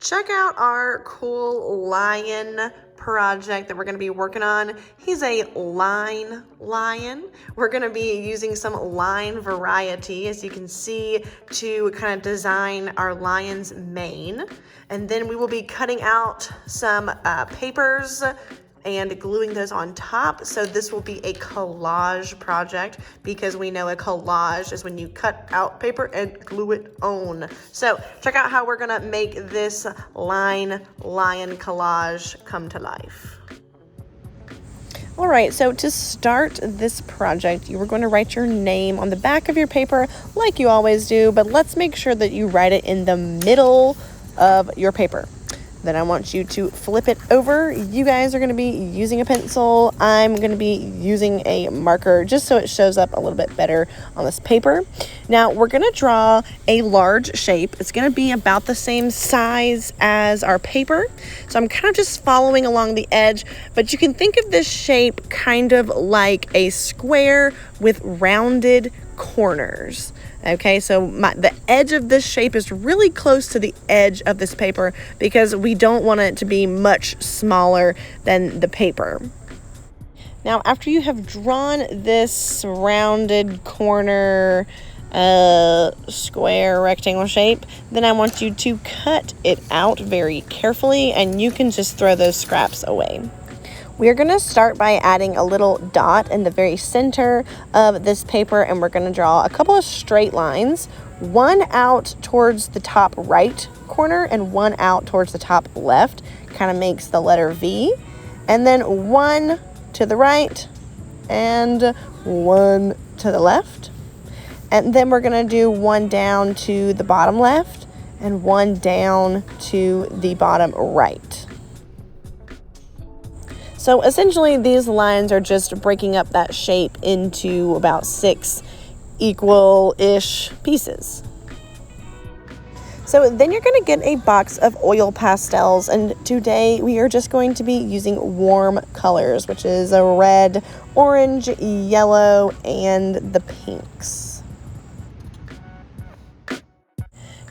Check out our cool lion project that we're going to be working on. He's a line lion. We're going to be using some line variety, as you can see, to kind of design our lion's mane. And then we will be cutting out some papers and gluing those on top. So this will be a collage project, because we know a collage is when you cut out paper and glue it on. So check out how we're gonna make this lion collage come to life. All right, so to start this project, you are going to write your name on the back of your paper like you always do, but let's make sure that you write it in the middle of your paper. Then I want you to flip it over. You guys are going to be using a pencil. I'm going to be using a marker just so it shows up a little bit better on this paper. Now we're going to draw a large shape. It's going to be about the same size as our paper. So I'm kind of just following along the edge, but you can think of this shape kind of like a square with rounded corners. Okay, so the edge of this shape is really close to the edge of this paper because we don't want it to be much smaller than the paper. Now, after you have drawn this rounded corner, square rectangle shape, then I want you to cut it out very carefully, and you can just throw those scraps away. We're going to start by adding a little dot in the very center of this paper, and we're going to draw a couple of straight lines, one out towards the top right corner and one out towards the top left. Kind of makes the letter V. And then one to the right and one to the left. And then we're going to do one down to the bottom left and one down to the bottom right. So essentially these lines are just breaking up that shape into about 6 equal-ish pieces. So then you're going to get a box of oil pastels, and today we are just going to be using warm colors, which is a red, orange, yellow, and the pinks.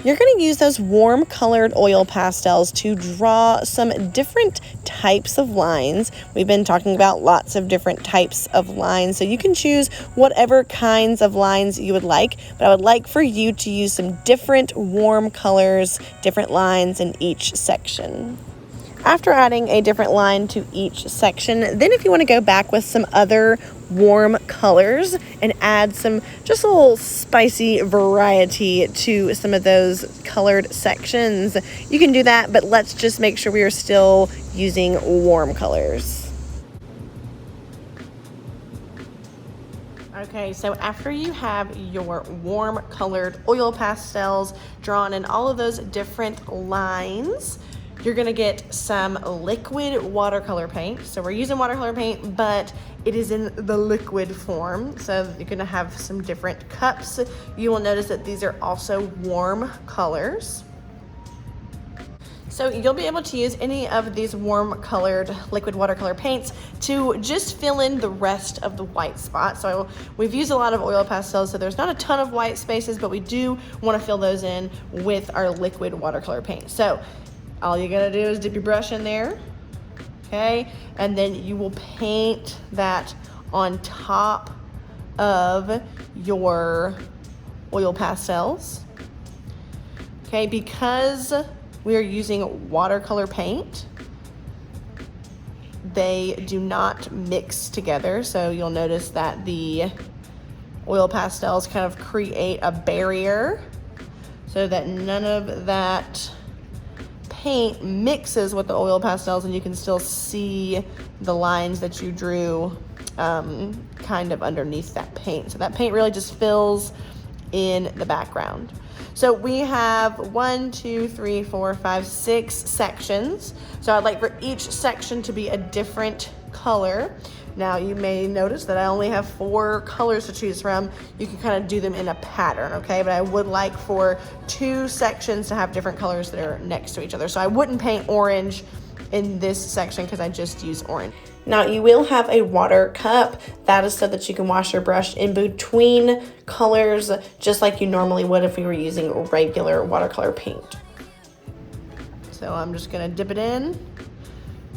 You're going to use those warm colored oil pastels to draw some different types of lines. We've been talking about lots of different types of lines, so you can choose whatever kinds of lines you would like, but I would like for you to use some different warm colors, different lines in each section. After adding a different line to each section, then if you want to go back with some other warm colors and add some just a little spicy variety to some of those colored sections, you can do that, but let's just make sure we are still using warm colors. Okay, so after you have your warm colored oil pastels drawn in all of those different lines, you're gonna get some liquid watercolor paint. So we're using watercolor paint, but it is in the liquid form. So you're gonna have some different cups. You will notice that these are also warm colors. So you'll be able to use any of these warm colored liquid watercolor paints to just fill in the rest of the white spots. So we've used a lot of oil pastels, so there's not a ton of white spaces, but we do wanna fill those in with our liquid watercolor paint. So all you gotta do is dip your brush in there, okay? And then you will paint that on top of your oil pastels, okay? Because we are using watercolor paint, they do not mix together. So you'll notice that the oil pastels kind of create a barrier so that none of that paint mixes with the oil pastels, and you can still see the lines that you drew kind of underneath that paint. So that paint really just fills in the background. So we have 1, 2, 3, 4, 5, 6 sections. So I'd like for each section to be a different color. Now you may notice that I only have 4 colors to choose from. You can kind of do them in a pattern, okay? But I would like for 2 sections to have different colors that are next to each other. So I wouldn't paint orange in this section because I just use orange. Now you will have a water cup. That is so that you can wash your brush in between colors, just like you normally would if we were using regular watercolor paint. So I'm just gonna dip it in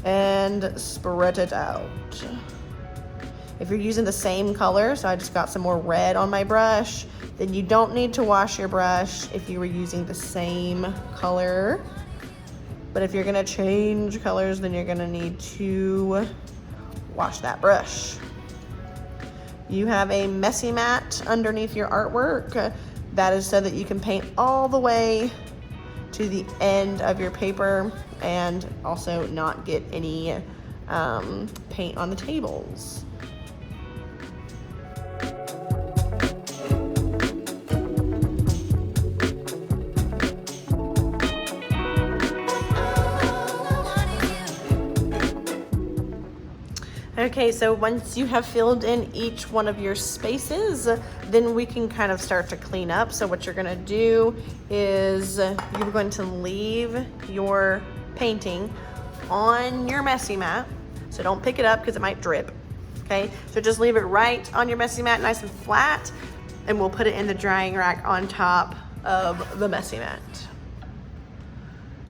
and spread it out. If you're using the same color, so I just got some more red on my brush, then you don't need to wash your brush if you were using the same color. But if you're gonna change colors, then you're gonna need to wash that brush. You have a messy mat underneath your artwork. That is so that you can paint all the way to the end of your paper and also not get any paint on the tables. Okay, so once you have filled in each one of your spaces, then we can kind of start to clean up. So what you're gonna do is you're going to leave your painting on your messy mat. So don't pick it up because it might drip, okay? So just leave it right on your messy mat, nice and flat, and we'll put it in the drying rack on top of the messy mat.